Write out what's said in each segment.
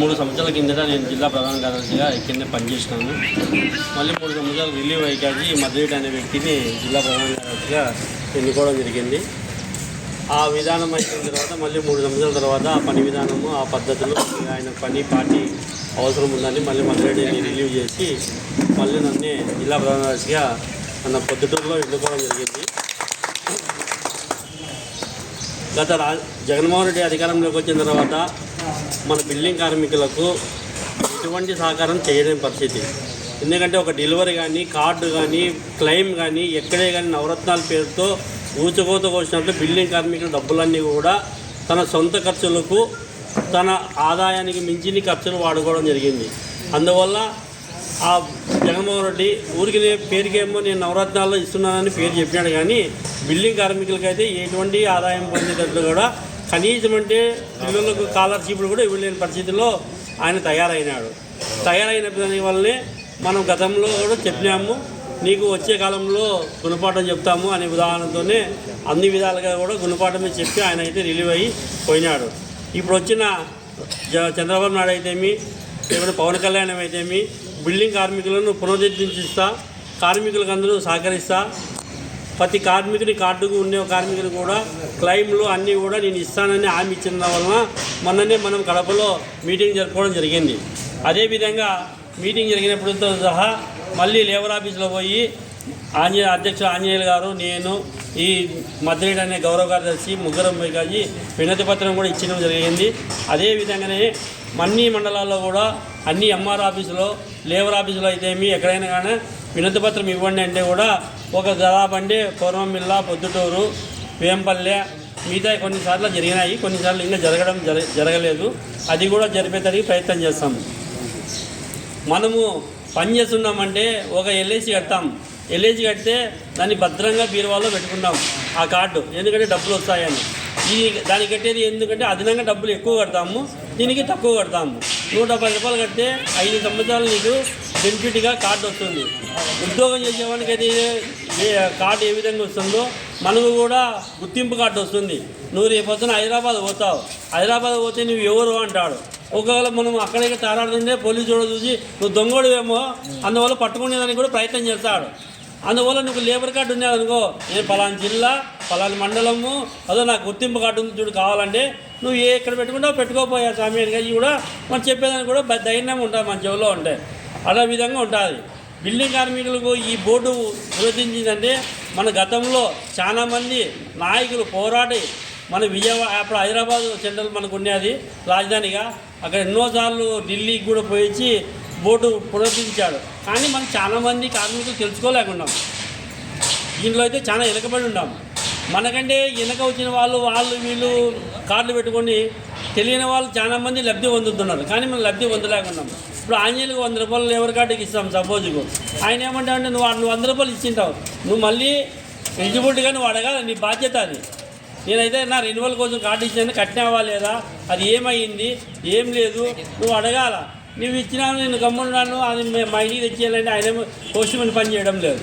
3 సంవత్సరాల కిందట నేను జిల్లా ప్రధాన కార్యదర్శిగా ఇక్కడనే పనిచేసినాను. మళ్ళీ 3 సంవత్సరాలు రిలీవ్ అయ్యాక ఈ మధ్యరెడ్డి అనే వ్యక్తిని జిల్లా ప్రధాన కార్యదర్శిగా ఎన్నుకోవడం జరిగింది. ఆ విధానం అయిన తర్వాత మళ్ళీ 3 సంవత్సరాల తర్వాత ఆ పని విధానము, ఆ పద్ధతులు, ఆయన పని పార్టీ అవసరం ఉందని మళ్ళీ మధ్యరెడ్డిని రిలీవ్ చేసి మళ్ళీ నన్ను జిల్లా ప్రధాన కార్యదర్శిగా మన పొద్దుటూరులో ఎన్నుకోవడం జరిగింది. గత జగన్మోహన్ రెడ్డి అధికారంలోకి వచ్చిన తర్వాత మన బిల్డింగ్ కార్మికులకు ఎటువంటి సహకారం చేయలేని పరిస్థితి. ఎందుకంటే ఒక డెలివరీ కానీ, కార్డు కానీ, క్లెయిమ్ కానీ, ఎక్కడే కానీ నవరత్నాల పేరుతో ఊచకోత కోసినట్లు బిల్డింగ్ కార్మికుల డబ్బులన్నీ కూడా తన సొంత ఖర్చులకు, తన ఆదాయానికి మించిన ఖర్చులు వాడుకోవడం జరిగింది. అందువల్ల ఆ జగన్మోహన్ రెడ్డి ఊరికి పేరుకేమో నేను నవరత్నాల్లో ఇస్తున్నానని పేరు చెప్పినాడు, కానీ బిల్డింగ్ కార్మికులకైతే ఎటువంటి ఆదాయం పొందేటట్లు కూడా కనీసం అంటే పిల్లలకు స్కాలర్షిప్లు కూడా ఇవ్వలేని పరిస్థితిలో ఆయన తయారైన దాని వల్లనే మనం గతంలో కూడా చెప్పినాము, నీకు వచ్చే కాలంలో గుణపాఠం చెప్తాము అనే ఉదాహరణతోనే అన్ని విధాలుగా కూడా గుణపాఠమే చెప్పి ఆయన అయితే రిలీవ్ అయ్యి పోయినాడు. ఇప్పుడు వచ్చిన చంద్రబాబు నాయుడు అయితేమి, లేకపోతే పవన్ కళ్యాణ్ అయితేమి బిల్డింగ్ కార్మికులను పునరుద్ధరించిస్తా, కార్మికులకు అందరూ సహకరిస్తా, ప్రతి కార్మికుని కార్డుకు ఉండే కార్మికులు కూడా క్లెయిమ్లు అన్నీ కూడా నేను ఇస్తానని హామీ ఇచ్చిన వలన మొన్ననే మనం కడపలో మీటింగ్ జరుపుకోవడం జరిగింది. అదేవిధంగా మీటింగ్ జరిగినప్పుడుతో సహా మళ్ళీ లేబర్ ఆఫీస్లో పోయి అధ్యక్షుడు ఆంజనేయులు గారు, నేను, ఈ మధ్యరెడ్డి అనే గౌరవ కార్యదర్శి ముగ్గురం పోయి వినతి పత్రం కూడా ఇచ్చడం జరిగింది. అదేవిధంగానే అన్ని మండలాల్లో కూడా అన్ని ఎంఆర్ ఆఫీసులో, లేబర్ ఆఫీసులో అయితేమి ఎక్కడైనా కానీ వినతి పత్రం ఇవ్వండి అంటే కూడా ఒక దాదాపు కోరమిల్ల, పొద్దుటూరు, వేంపల్లె, మిగతా కొన్నిసార్లు జరిగినాయి, కొన్నిసార్లు ఇంకా జరగలేదు. అది కూడా జరిపేదానికి ప్రయత్నం చేస్తాము. మనము పని చేస్తున్నామంటే ఒక ఎల్ఐసి కడతాం, ఎల్ఐసి కడితే దాన్ని భద్రంగా బీరువాలో పెట్టుకుంటాం ఆ కార్డు, ఎందుకంటే డబ్బులు వస్తాయని. దానికి కట్టేది ఎందుకంటే అదనంగా డబ్బులు ఎక్కువ కడతాము, దీనికి తక్కువ కడతాము. 110 రూపాయలు కడితే 5 సంవత్సరాలు నీకు బెనిఫిట్గా కార్డు వస్తుంది. ఉద్యోగం చేసేవానికి అయితే కార్డు ఏ విధంగా వస్తుందో మనకు కూడా గుర్తింపు కార్డు వస్తుంది. నువ్వు రేపొద్దున హైదరాబాద్ పోతావు, హైదరాబాద్ పోతే నువ్వు ఎవరు అంటాడు. ఒకవేళ మనం అక్కడికి తారాడుతుంటే పోలీసు కూడా చూసి నువ్వు దొంగోడువేమో, అందువల్ల పట్టుకునేదానికి కూడా ప్రయత్నం చేస్తాడు. అందువల్ల నీకు లేబర్ కార్డు ఉన్నదనుకో, నేను పలానా జిల్లా, పలానా మండలము, అదో నాకు గుర్తింపు కార్డు ఉంది చూడు, కావాలంటే నువ్వు ఎక్కడ పెట్టుకుంటావు పెట్టుకోపోయా స్వామి అని కానీ కూడా మనం చెప్పేదానికి కూడా ధైర్యం ఉంటుంది మన చెవులో ఉంటే. అదే విధంగా ఉంటుంది. బిల్డింగ్ కార్మికులకు ఈ బోర్డు నిరోధించిందంటే మన గతంలో చాలామంది నాయకులు పోరాడి మన విజయవాడ, అప్పుడు హైదరాబాద్ సెంట్రల్ మనకు ఉండేది రాజధానిగా, అక్కడ ఎన్నోసార్లు ఢిల్లీకి కూడా పోయి బోర్డు పునరుద్ధరించాడు. కానీ మనం చాలామంది కార్మికులు తెలుసుకోలేకున్నాం. దీంట్లో అయితే చాలా వెనకబడి ఉన్నాం. మనకంటే వెనక వచ్చిన వాళ్ళు వీళ్ళు కార్డులు పెట్టుకొని తెలియని వాళ్ళు చాలామంది లబ్ధి పొందుతున్నారు, కానీ మనం లబ్ధి పొందలేకున్నాం. ఇప్పుడు ఆంజనేయులకు 100 రూపాయలు లేబర్ కార్డుకి ఇస్తాం సపోజ్కు, ఆయన ఏమంటావంటే నువ్వు 100 రూపాయలు ఇచ్చింటావు, నువ్వు మళ్ళీ ఎలిజిబిలిటీగా నువ్వు అడగాలి, నీ బాధ్యత అది. నేనైతే నా రెన్యువల్ కోసం కార్డు ఇచ్చాను, కట్టినావా లేదా, అది ఏమైంది, ఏం లేదు, నువ్వు అడగాల. నువ్వు ఇచ్చినాను, నేను గమ్మున్నాను, అది మా ఇంటికి తెచ్చేయాలంటే ఆయన పోస్ట్ మ్యాన్ పని చేయడం లేదు.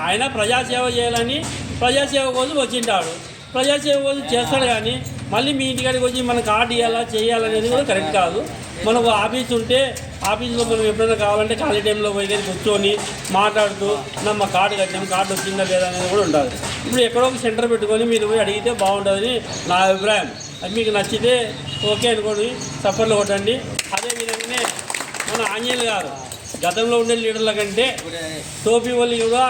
ఆయన ప్రజాసేవ చేయాలని ప్రజాసేవ కోసం వచ్చింటాడు, ప్రజాసేవ కోసం చేస్తాడు. కానీ మళ్ళీ మీ ఇంటికాడికి వచ్చి మన కార్డు ఇవ్వాలా చేయాలనేది కూడా కరెక్ట్ కాదు. మనకు ఆఫీస్ ఉంటే ఆఫీస్లో మనం ఎప్పుడైనా కావాలంటే ఖాళీ టైంలో పోయి కూర్చొని మాట్లాడుతూ మా కార్డు కట్టాము, కార్డు వచ్చిందా లేదా అనేది కూడా ఉంటుంది. ఇప్పుడు ఎక్కడో ఒక సెంటర్ పెట్టుకొని మీరు పోయి అడిగితే బాగుంటుందని నా అభిప్రాయం. అది మీకు నచ్చితే ఓకే అనుకోండి, సపోర్ట్లు కొట్టండి. అదేవిధంగానే మన ఆంజనేయులు గారు గతంలో ఉండే లీడర్ల కంటే టోపీ వాళ్ళు కూడా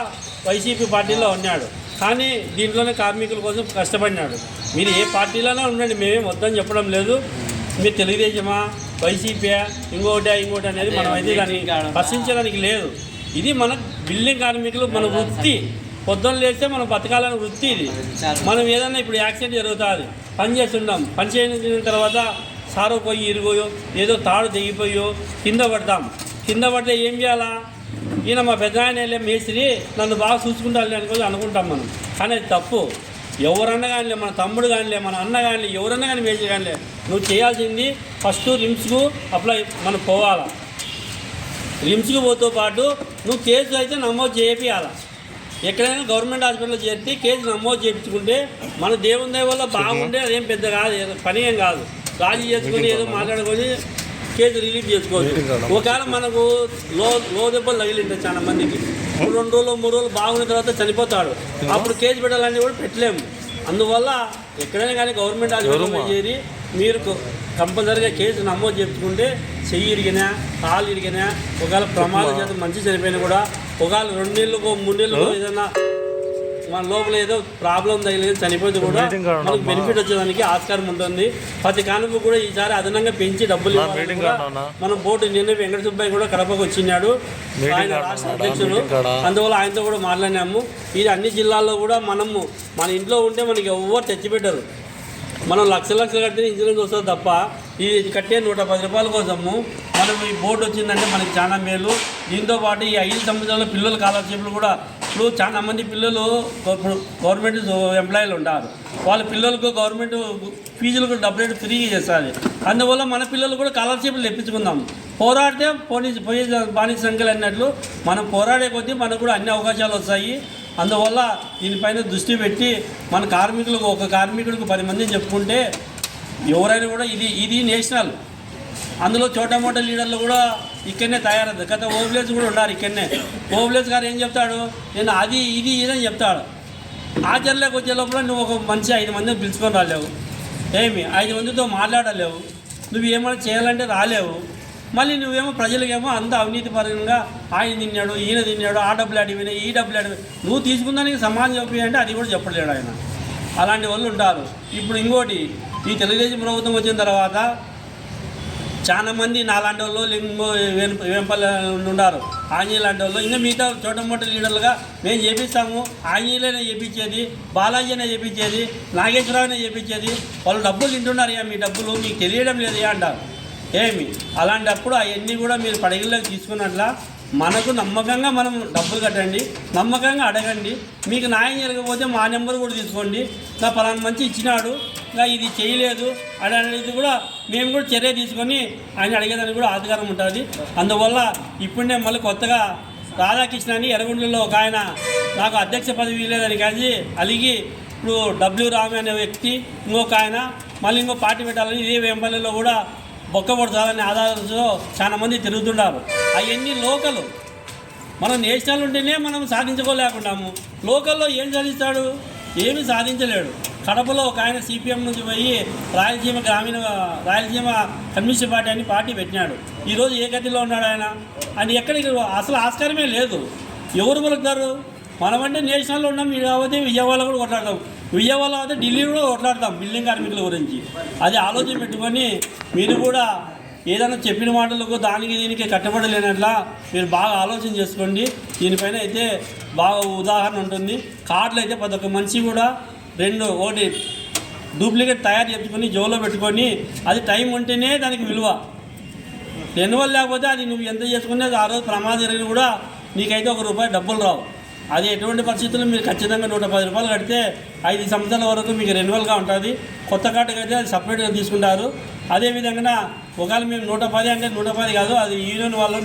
వైసీపీ పార్టీలో ఉన్నాడు, కానీ దీంట్లోనే కార్మికుల కోసం కష్టపడినాడు. మీరు ఏ పార్టీలోనే ఉండండి, మేమేం వద్దని చెప్పడం లేదు. మీరు తెలుగుదేశమా, వైసీపీ, ఇంకోటి అనేది మనం అయితే దాన్ని ప్రశ్నించడానికి లేదు. ఇది మన బిల్డింగ్ కార్మికులు, మన వృత్తి. పొద్దున్న లేస్తే మనం బతకాలని వృత్తి ఇది. మనం ఏదన్నా ఇప్పుడు యాక్సిడెంట్ జరుగుతుంది, పని చేస్తుంటాం, పని చేసిన తర్వాత సారో పోయి ఇరిగోయో, ఏదో తాడు తెగిపోయో కింద పడతాం. కింద పడితే ఏం చేయాలా, ఈయన మా పెద్ద ఆయన మేస్త్రి నన్ను బాగా చూసుకుంటాను అనుకుంటాం మనం, కానీ అది తప్పు. ఎవరన్నా కానీ, మన తమ్ముడు కానీ, మన అన్న కానీ, ఎవరన్నా కానీ మేస్త్రి కానీ, నువ్వు చేయాల్సింది ఫస్ట్ రిమ్స్కు మనం పోవాలా. రిమ్స్కి పోతో పాటు నువ్వు కేసు అయితే నమోదు చేయాలా. ఎక్కడైనా గవర్నమెంట్ హాస్పిటల్లో చేర్చి కేసు నమోదు చేయించుకుంటే మన దేవుని దయ వల్ల బాగుండే, అదేం పెద్ద కాదు, పని ఏం కాదు. రాజీ చేసుకొని ఏదో మాట్లాడుకొని కేసు రిలీజ్ చేసుకోవచ్చు. ఒకవేళ మనకు లో దెబ్బలు తగిలింటాయి చాలా మందికి, 2 రోజులు 3 రోజులు బాగున్న తర్వాత చనిపోతాడు, అప్పుడు కేసు పెట్టాలని కూడా పెట్టలేము. అందువల్ల ఎక్కడైనా కానీ గవర్నమెంట్ హాస్పిటల్లో చేరి మీరు కంపల్సరీగా కేసు నమోదు చేసుకుంటే చెయ్యి ఇరిగినా కాలు ఇరిగినా ఒకవేళ ప్రమాదం చేత మంచి చనిపోయినా కూడా ఒకవేళ 2 నెలలకు 3 నెలలకు ఏదైనా మన లోపల ఏదో ప్రాబ్లం తగిలి చనిపోతే కూడా మనకు బెనిఫిట్ వచ్చేదానికి ఆస్కారం ఉంటుంది. ప్రతి కానుక కూడా ఈసారి అదనంగా పెంచి డబ్బులు మనం బోర్డు నిన్న వెంకట సుబ్బయ్య కూడా కడపకు వచ్చినాడు, ఆయన రాష్ట్ర అధ్యక్షుడు. అందువల్ల ఆయనతో కూడా మాట్లాడినాము. ఇది అన్ని జిల్లాల్లో కూడా మనము మన ఇంట్లో ఉంటే మనకి ఎవరు తెచ్చిపెట్టరు. మనం లక్షలు కట్టిన ఇన్సూరెన్స్ వస్తుంది తప్ప ఇది కట్టే 110 రూపాయల కోసము మనం ఈ బోర్డు వచ్చిందంటే మనకి చాలా మేలు. దీంతోపాటు ఈ 5 సంవత్సరాల పిల్లల స్కాలర్షిప్లు కూడా ఇప్పుడు చాలా మంది పిల్లలు గవర్నమెంట్ ఎంప్లాయీలు ఉంటారు, వాళ్ళ పిల్లలకు గవర్నమెంట్ ఫీజులకు డబ్బులు ఫ్రీగా చేస్తుంది. అందువల్ల మన పిల్లలు కూడా స్కాలర్షిప్లు తెప్పించుకుందాం. పోరాడితే పోయే బానిస సంఖ్యలు అన్నట్లు మనం పోరాడే కొద్దీ మనకు కూడా అన్ని అవకాశాలు వస్తాయి. అందువల్ల దీనిపైన దృష్టి పెట్టి మన కార్మికులకు ఒక కార్మికుడికి 10 మందిని చెప్పుకుంటే ఎవరైనా కూడా ఇది నేషనల్. అందులో చోటా మోటా లీడర్లు కూడా ఇక్కడనే తయారవుతుంది. గత ఓబ్లేస్ కూడా ఉన్నారు ఇక్కడనే. ఓబ్లేస్ గారు ఏం చెప్తాడు, నేను అది ఇది ఇదని చెప్తాడు. ఆచరణలోకి వచ్చే లోపల నువ్వు ఒక మనిషి 5 మందిని పిలుచుకొని రాలేవు, 5 మందితో మాట్లాడలేవు, నువ్వు ఏమైనా చేయాలంటే రాలేవు. మళ్ళీ నువ్వేమో ప్రజలకేమో అంత అవినీతిపరంగా ఆయన తిన్నాడు, ఈయన తిన్నాడు, ఆ డబ్బులు అడిగినాయి, ఈ డబ్బులు అడిగినాయి, నువ్వు తీసుకుందానికి సమాధానం చెప్పి అంటే అది కూడా చెప్పలేడు ఆయన. అలాంటి వాళ్ళు ఉంటారు. ఇప్పుడు ఇంకోటి, ఈ తెలుగుదేశం ప్రభుత్వం వచ్చిన తర్వాత చాలామంది నాలాంటి వాళ్ళు వేంపల్లి ఉన్నారు, ఆంజనేయ లాంటి వాళ్ళు, ఇంకా మిగతా చోట మోట లీడర్లుగా మేము చేపిస్తాము, ఆంజనేయులనే చేపించేది, బాలాజీ అనే చేపించేది, నాగేశ్వరరావునే చేపించేది, వాళ్ళు డబ్బులు తింటున్నారు, మీ డబ్బులు మీకు తెలియడం లేదు అంటారు. అలాంటప్పుడు అవన్నీ కూడా మీరు పడగల్లోకి తీసుకున్నట్ల మనకు నమ్మకంగా మనం డబ్బులు కట్టండి, నమ్మకంగా అడగండి. మీకు న్యాయం జరగకపోతే మా నెంబర్ కూడా తీసుకోండి, నా పలానా మంచి ఇచ్చినాడు, ఇంకా ఇది చేయలేదు అనేది కూడా మేము కూడా చర్య తీసుకొని ఆయన అడిగేదానికి కూడా అధికారం ఉంటుంది. అందువల్ల ఇప్పుడే మళ్ళీ కొత్తగా రాధాకృష్ణ అని ఎర్రగొండలో ఒక ఆయన నాకు అధ్యక్ష పదవి లేదని కానీ అలిగి ఇప్పుడు డబ్ల్యూ రామ్ అనే వ్యక్తి ఇంకొక ఆయన మళ్ళీ ఇంకో పార్టీ పెట్టాలని ఇదే వేంపల్లిలో కూడా బొక్కబడుతుందని ఆధారంతో చాలా మంది తిరుగుతున్నారు. అవన్నీ లోకలు. మనం నేషనల్ ఉంటేనే మనం సాధించుకోలేకుండాము. లోకల్లో ఏం సాధిస్తాడు, ఏమీ సాధించలేడు. కడపలో ఒక ఆయన సిపిఎం నుంచి పోయి రాయలసీమ కమ్యూనిస్ట్ పార్టీ అని పార్టీ పెట్టినాడు. ఈరోజు ఏ గతిలో ఉన్నాడు ఆయన? ఆయన ఎక్కడికి అసలు ఆస్కారమే లేదు. ఎవరు పలుకుతారు? మనమంటే నేషనల్లో ఉన్నాం, మీరు కాబట్టి విజయవాడలో కూడా కొట్లాడతాం, విజయవాడలో అయితే ఢిల్లీ కూడా కొట్లాడతాం బిల్డింగ్ కార్మికుల గురించి. అది ఆలోచన పెట్టుకొని మీరు కూడా ఏదైనా చెప్పిన మాటలకు దానికి దీనికి కట్టబడలేనట్లా మీరు బాగా ఆలోచన చేసుకోండి. దీనిపైన అయితే బాగా ఉదాహరణ ఉంటుంది. కార్డులు అయితే ప్రతి ఒక్క మనిషి కూడా ఒకటి డూప్లికేట్ తయారు చేసుకొని జోలో పెట్టుకొని అది టైం ఉంటేనే దానికి విలువ. రెన్యువల్ లేకపోతే అది నువ్వు ఎంత చేసుకునేది ఆ రోజు ప్రమాదం జరిగిన కూడా నీకైతే ₹1 డబ్బులు రావు. అది ఎటువంటి పరిస్థితుల్లో మీరు ఖచ్చితంగా ₹110 కడితే 5 సంవత్సరాల వరకు మీకు రెన్యువల్గా ఉంటుంది. కొత్త కార్డుకి అయితే అది సపరేట్గా తీసుకుంటారు. అదేవిధంగా ఒకవేళ మేము 110 అంటే 110 కాదు, అది యూనియన్ వాళ్ళు